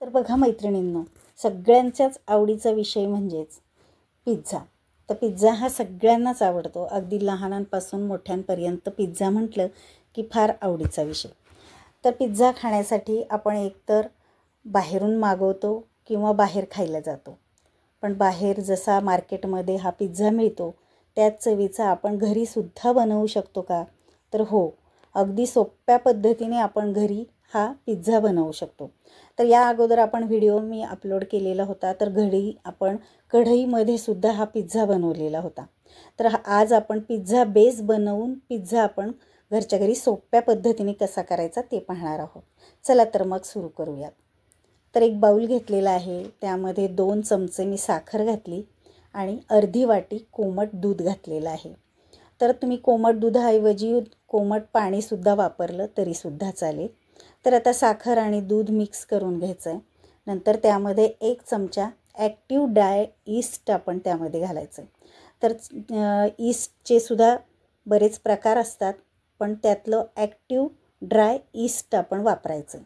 तर बघा मैत्रिणींनो, सगळ्यांच्याच आवडीचा विषय म्हणजेच पिझ्झा. तर पिझ्झा हा सगळ्यांनाच आवडतो. अगदी लहानांपासून मोठ्यांपर्यंत पिझ्झा म्हटलं की फार आवडीचा विषय. तर पिझ्झा खाण्यासाठी आपण एकतर बाहेरून मागवतो किंवा बाहेर खायला जातो. पण बाहेर जसा मार्केटमध्ये हा पिझ्झा मिळतो त्याच चवीचा आपण घरीसुद्धा बनवू शकतो का? तर हो, अगदी सोप्या पद्धतीने आपण घरी हा पिझ्झा बनवू शकतो. तर या अगोदर आपण व्हिडिओ मी अपलोड केलेला होता. तर आपण कढईमध्ये सुद्धा हा पिझ्झा बनवलेला होता. तर आज आपण पिझ्झा बेस बनवून पिझ्झा आपण घरच्या घरी सोप्या पद्धतीने कसा करायचा ते पाहणार आहोत. चला तर मग सुरू करूयात. तर एक बाउल घेतलेला आहे, त्यामध्ये 2 चमचे मी साखर घातली आणि अर्धी वाटी कोमट दूध घातलेलं आहे. तर तुम्ही कोमट दुधाऐवजी कोमट पाणीसुद्धा वापरलं तरीसुद्धा चालेल. तर आता साखर आणि दूध मिक्स करून घ्यायचं आहे. नंतर त्यामध्ये 1 चमचा ॲक्टिव्ह ड्राय ईस्ट आपण त्यामध्ये घालायचं आहे. तर ईस्टचे सुद्धा बरेच प्रकार असतात, पण त्यातलं ॲक्टिव्ह ड्राय ईस्ट आपण वापरायचं.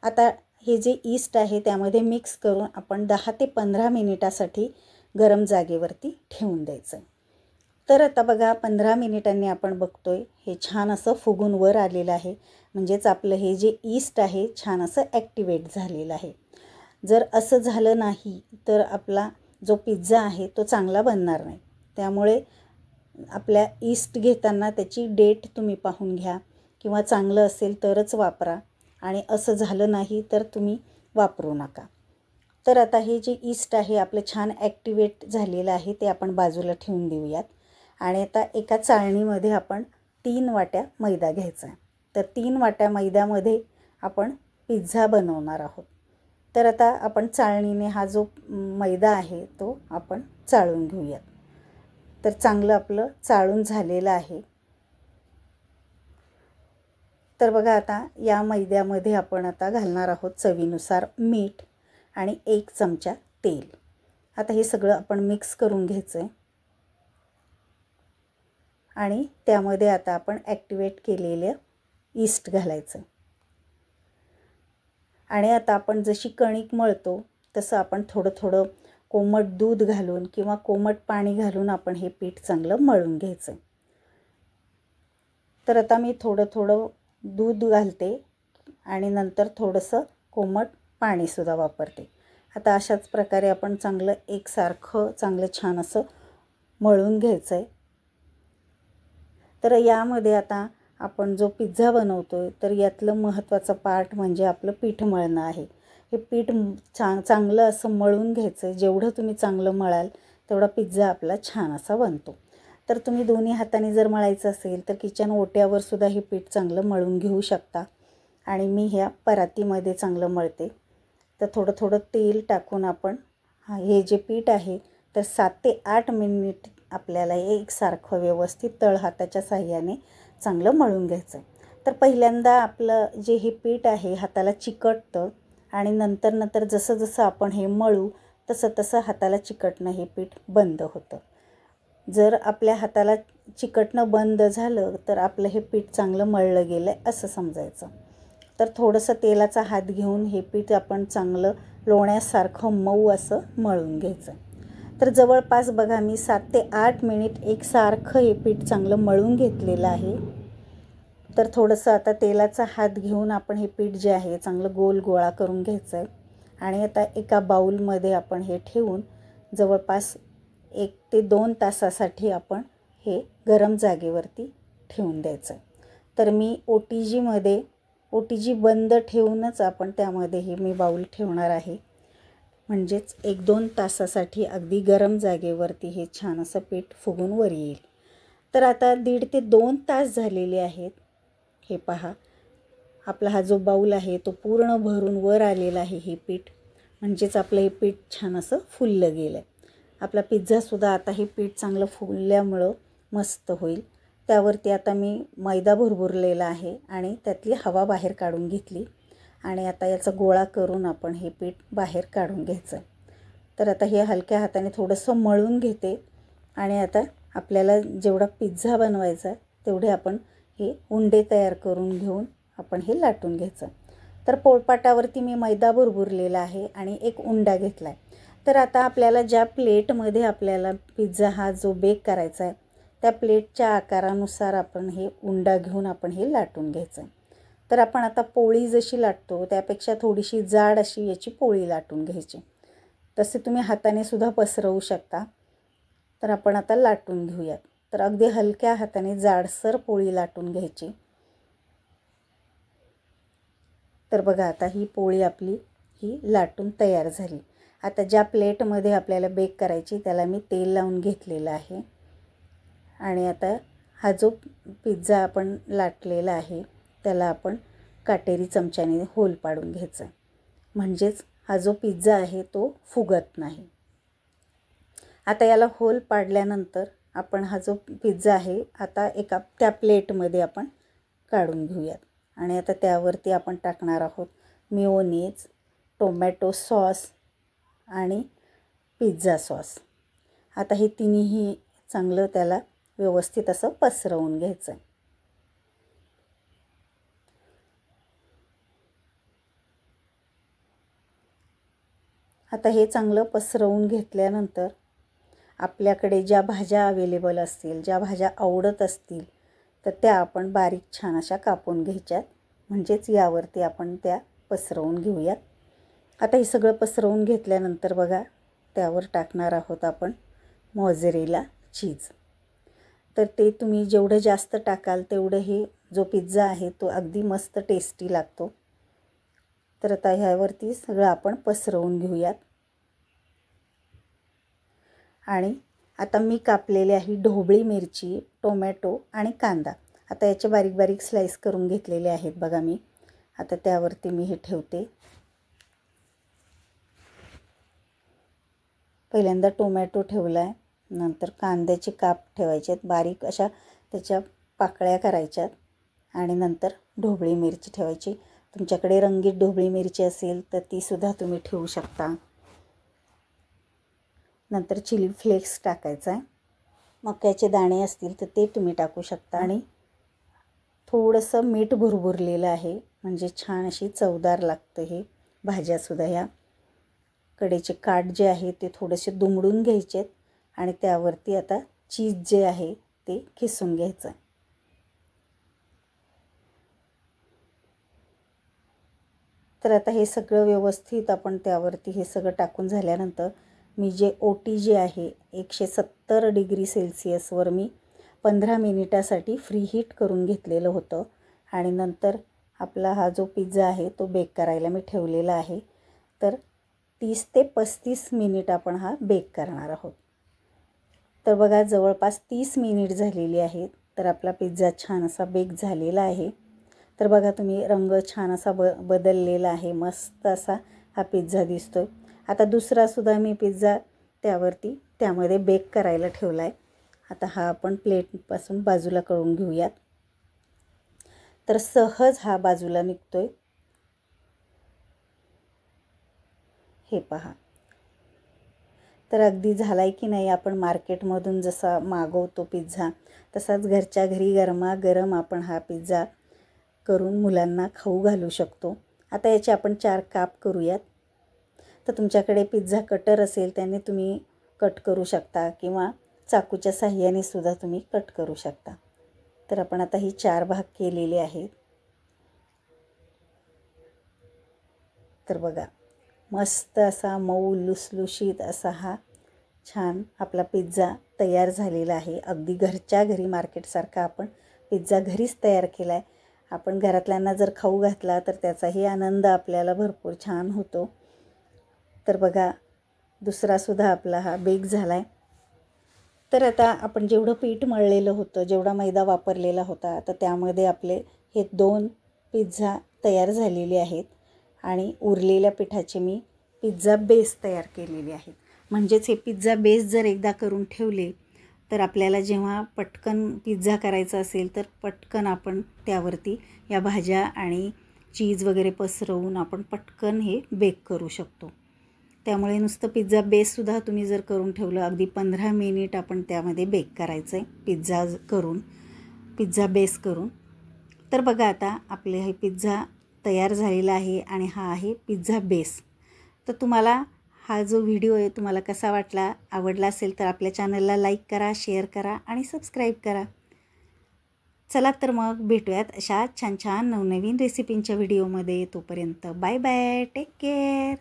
आता हे जे ईस्ट आहे त्यामध्ये मिक्स करून आपण 10 ते 15 मिनिटासाठी गरम जागेवरती ठेवून द्यायचं. तर आता बघा 15 मिनिटांनी आपण बघतोय हे छान असं फुगून वर आलेलं आहे. म्हणजेच आपलं हे जे ईस्ट आहे छान असं ॲक्टिवेट झालेलं आहे. जर असं झालं नाही तर आपला जो पिझ्झा आहे तो चांगला बनणार नाही. त्यामुळे आपल्या ईस्ट घेताना त्याची डेट तुम्ही पाहून घ्या किंवा चांगलं असेल तरच वापरा, आणि असं झालं नाही तर तुम्ही वापरू नका. तर आता हे जे ईस्ट आहे आपलं छान ॲक्टिवेट झालेलं आहे ते आपण बाजूला ठेवून देऊयात. आणि आता एका चाळणीमध्ये आपण 3 वाट्या मैदा घ्यायचा आहे. तर 3 वाट्या मैद्यामध्ये आपण पिझ्झा बनवणार आहोत. तर आता आपण चाळणीने हा जो मैदा आहे तो आपण चाळून घेऊयात. तर चांगलं आपलं चाळून झालेलं आहे. तर बघा आता या मैद्यामध्ये आपण आता घालणार आहोत चवीनुसार मीठ आणि 1 चमचा तेल. आता हे सगळं आपण मिक्स करून घ्यायचं आहे. आणि त्यामध्ये आता आपण ॲक्टिवेट केलेलं ईस्ट घालायचं. आणि आता आपण जशी कणिक मळतो तसं आपण थोडं थोडं कोमट दूध घालून किंवा कोमट पाणी घालून आपण हे पीठ चांगलं मळून घ्यायचं. तर आता मी थोडं थोडं दूध घालते आणि नंतर थोडंसं कोमट पाणीसुद्धा वापरते. आता अशाच प्रकारे आपण चांगलं एकसारखं चांगलं छान असं मळून घ्यायचं आहे. तर यामध्ये आता आपण जो पिझ्झा बनवतो आहे तर यातलं महत्त्वाचं पार्ट म्हणजे आपलं पीठ मळणं आहे. हे पीठ चांगलं असं मळून घ्यायचं आहे. जेवढं तुम्ही चांगलं मळाल तेवढा पिझ्झा आपला छान असा बनतो. तर तुम्ही दोन्ही हाताने जर मळायचं असेल तर किचन ओट्यावर सुद्धा हे पीठ चांगलं मळून घेऊ शकता. आणि मी ह्या परातीमध्ये चांगलं मळते. तर थोडं थोडं तेल टाकून आपण हे जे पीठ आहे तर 7 ते 8 मिनिट आपल्याला एकसारखं व्यवस्थित तळहाताच्या साहाय्याने चांगलं मळून घ्यायचं. तर पहिल्यांदा आपलं जे हे पीठ आहे हाताला चिकटतं आणि नंतर जसं जसं आपण हे मळू तसं तसं हाताला चिकटणं हे पीठ बंद होतं. जर आपल्या हाताला चिकटणं बंद झालं तर आपलं हे पीठ चांगलं मळलं गेलं आहे असं समजायचं. तर थोडंसं तेलाचा हात घेऊन हे पीठ आपण चांगलं लोण्यासारखं मऊ असं मळून घ्यायचं. तर जवळपास बघा मी 7 ते 8 मिनिट एकसारखं हे पीठ चांगलं मळून घेतलेलं आहे. तर थोडंसं आता तेलाचा हात घेऊन आपण हे पीठ जे आहे चांगलं गोल गोळा करून घ्यायचं आहे. आणि आता एका बाऊलमध्ये आपण हे ठेवून जवळपास 1 ते 2 तासासाठी आपण हे गरम जागेवरती ठेवून द्यायचं. तर मी ओटीजी बंद ठेवूनच आपण त्यामध्ये हे मी बाऊल ठेवणार आहे. म्हणजेच 1-2 तासासाठी अगदी गरम जागेवरती हे छान असं पीठ फुगून वर येईल. तर आता 1.5 ते 2 तास झालेले आहेत. हे पहा, आपला हा जो बाऊल आहे तो पूर्ण भरून वर आलेला आहे हे पीठ. म्हणजेच आपलं हे पीठ छान असं फुललं गेलं आहे. आपला पिझ्झासुद्धा आता हे पीठ चांगलं फुलल्यामुळं मस्त होईल. त्यावरती आता मी मैदा भुरभुरलेला आहे आणि त्यातली हवा बाहेर काढून घेतली. आणि आता याचा गोळा करून आपण हे पीठ बाहेर काढून घ्यायचं. तर आता हे हलक्या हाताने थोडंसं मळून घेते. आणि आता आपल्याला जेवढा पिझ्झा बनवायचा तेवढे आपण हे उंडे तयार करून घेऊन आपण हे लाटून घ्यायचं. तर पोळपाटावरती मी मैदा भुरभुरलेला आहे आणि एक उंडा घेतला आहे. तर आता आपल्याला ज्या प्लेटमध्ये आपल्याला पिझ्झा हा जो बेक करायचा आहे त्या प्लेटच्या आकारानुसार आपण हे उंडा घेऊन आपण हे लाटून घ्यायचं आहे. तर आपण आता पोळी जशी लाटतो त्यापेक्षा थोडीशी जाड अशी याची पोळी लाटून घ्यायची. तसे तुम्ही हाताने सुद्धा पसरवू शकता. तर आपण आता लाटून घेऊयात. तर अगदी हलक्या हाताने जाडसर पोळी लाटून घ्यायची. तर बघा आता ही पोळी आपली ही लाटून तयार झाली. आता ज्या प्लेटमध्ये आपल्याला बेक करायची त्याला मी तेल लावून घेतलेलं आहे आणि आता हा जो पिझ्झा आपण लाटलेला आहे त्याला आपण काटेरी चमच्याने होल पाडून घ्यायचा, म्हणजेच हा जो पिझ्झा आहे तो फुगत नाही. आता याला होल पाडल्यानंतर आपण हा जो पिझ्झा आहे आता एका त्या प्लेटमध्ये आपण काढून घेऊयात आणि आता त्यावरती आपण टाकणार आहोत मेयोनीज, टोमॅटो सॉस आणि पिझ्झा सॉस. आता हे तिन्ही चांगलं त्याला व्यवस्थित असं पसरवून घ्यायचं आहे. आता हे चांगलं पसरवून घेतल्यानंतर आपल्याकडे ज्या भाज्या अवेलेबल असतील, ज्या भाज्या आवडत असतील तर त्या आपण बारीक छान अशा कापून घ्यायच्यात, म्हणजेच यावरती आपण त्या पसरवून घेऊयात. आता हे सगळं पसरवून घेतल्यानंतर बघा त्यावर टाकणार आहोत आपण मोझरेला चीज. तर ते तुम्ही जेवढं जास्त टाकाल तेवढं हे जो पिझ्झा आहे तो अगदी मस्त टेस्टी लागतो. तर आता ह्यावरती सगळं आपण पसरवून घेऊयात. आणि आता मी कापलेली आहे ढोबळी मिरची, टोमॅटो आणि कांदा. आता याचे बारीक बारीक स्लाइस करून घेतलेले आहेत बघा मी. आता त्यावरती मी हे ठेवते. पहिल्यांदा टोमॅटो ठेवला आहे, नंतर कांद्याचे काप ठेवायचे आहेत बारीक अशा, त्याच्या पाकळ्या करायच्यात आणि नंतर ढोबळी मिरची ठेवायची. तुमच्याकडे रंगीत ढोबळी मिरची असेल तर ती सुद्धा तुम्ही ठेवू शकता. नंतर चिली फ्लेक्स टाकायचा आहे. मक्याचे दाणे असतील तर ते तुम्ही टाकू शकता आणि थोडंसं मीठ भुरभुरलेलं आहे, म्हणजे छान अशी चवदार लागतं हे भाज्यासुद्धा. ह्या कडेचे काठ जे आहे ते थोडेसे दुमडून घ्यायचेत आणि त्यावरती आता चीज जे आहे ते खिसून घ्यायचं. तर आता हे सगळं व्यवस्थित आपण त्यावरती हे सगळं टाकून झाल्यानंतर मी जे ओटी जे आहे 170 डिग्री सेल्सिअसवर मी 15 मिनिटासाठी फ्री हीट करून घेतलेलं होतं आणि नंतर आपला हा जो पिझ्झा आहे तो बेक करायला मी ठेवलेला आहे. तर 30 ते 35 मिनिट आपण हा बेक करणार आहोत. तर बघा जवळपास 30 मिनिट झालेली आहेत. तर आपला पिझ्झा छान असा बेक झालेला आहे. तर बघा तुम्ही रंग छान असा बदललेला आहे, मस्त असा हा पिझ्झा दिसतोय. आता दुसरासुद्धा मी पिझ्झा त्यामध्ये बेक करायला ठेवला आहे. आता हा आपण प्लेटपासून बाजूला करून घेऊयात. तर सहज हा बाजूला निघतोय, हे पहा. तर अगदी झालाय की नाही, आपण मार्केटमधून जसा मागवतो पिझ्झा तसाच घरच्या घरी गरमागरम आपण हा पिझ्झा करून मुलांना खाऊ घालू शकतो. आता याचे आपण 4 काप करूयात. तर तुमच्याकडे पिझ्झा कटर असेल त्याने तुम्ही कट करू शकता किंवा चाकूच्या साहाय्याने सुद्धा तुम्ही कट करू शकता. तर आपण आता ही 4 भाग केलेले आहेत. तर बघा मस्त असा मऊ लुसलुशीत असा हा छान आपला पिझ्झा तयार झालेला आहे. अगदी घरच्या घरी मार्केटसारखा आपण पिझ्झा घरीच तयार केला आहे. आपण घरातल्यांना जर खाऊ घातला तर त्याचाही आनंद आपल्याला भरपूर छान होतो. तर बघा दुसरासुद्धा आपला हा बेक झाला आहे. तर आता आपण जेवढं पीठ मळलेलं होतं, जेवढा मैदा वापरलेला होता, तर त्यामध्ये आपले हे 2 पिझ्झा तयार झालेले आहेत आणि उरलेल्या पिठाचे मी पिझ्झा बेस तयार केलेले आहेत. म्हणजेच हे पिझ्झा बेस जर एकदा करून ठेवले तर आपल्याला जेव्हा पटकन पिझ्झा करायचा असेल तर पटकन आपण त्यावरती या भाज्या आणि चीज वगैरे पसरवून आपण पटकन हे बेक करू शकतो. त्यामुळे नुसतं पिझ्झा बेससुद्धा तुम्ही जर करून ठेवलं, अगदी 15 मिनिट आपण त्यामध्ये बेक करायचं आहे पिझ्झा बेस करून. तर बघा आता आपले हे पिझ्झा तयार झालेला आहे आणि हा आहे पिझ्झा बेस. तर तुम्हाला हा जो व्हिडिओ आहे तुम्हाला कसा वाटला, आवडला असेल तर आपल्या चॅनलला लाईक करा, शेअर करा आणि सबस्क्राईब करा. चला तर मग भेटूयात अशा छान छान नवनवीन रेसिपींच्या व्हिडिओमध्ये. तोपर्यंत बाय बाय, टेक केअर.